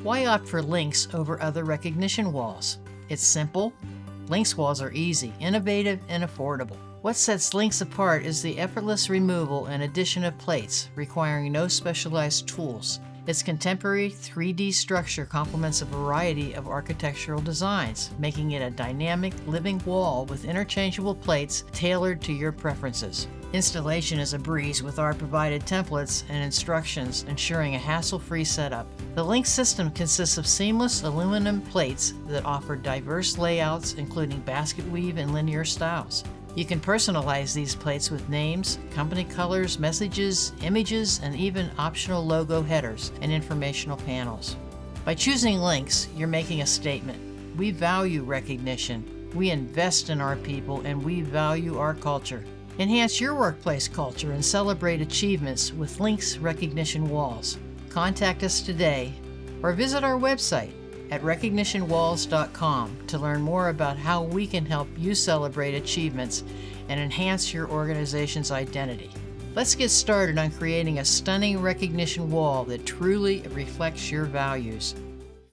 Why opt for LINX over other recognition walls? It's simple. LINX walls are easy, innovative, and affordable. What sets LINX apart is the effortless removal and addition of plates, requiring no specialized tools. Its contemporary 3D structure complements a variety of architectural designs, making it a dynamic, living wall with interchangeable plates tailored to your preferences. Installation is a breeze with our provided templates and instructions, ensuring a hassle-free setup. The LINX system consists of seamless aluminum plates that offer diverse layouts, including basket weave and linear styles. You can personalize these plates with names, company colors, messages, images, and even optional logo headers and informational panels. By choosing LINX, you're making a statement. We value recognition, we invest in our people, and we value our culture. Enhance your workplace culture and celebrate achievements with LINX Recognition Walls. Contact us today or visit our website at recognitionwalls.com to learn more about how we can help you celebrate achievements and enhance your organization's identity. Let's get started on creating a stunning recognition wall that truly reflects your values.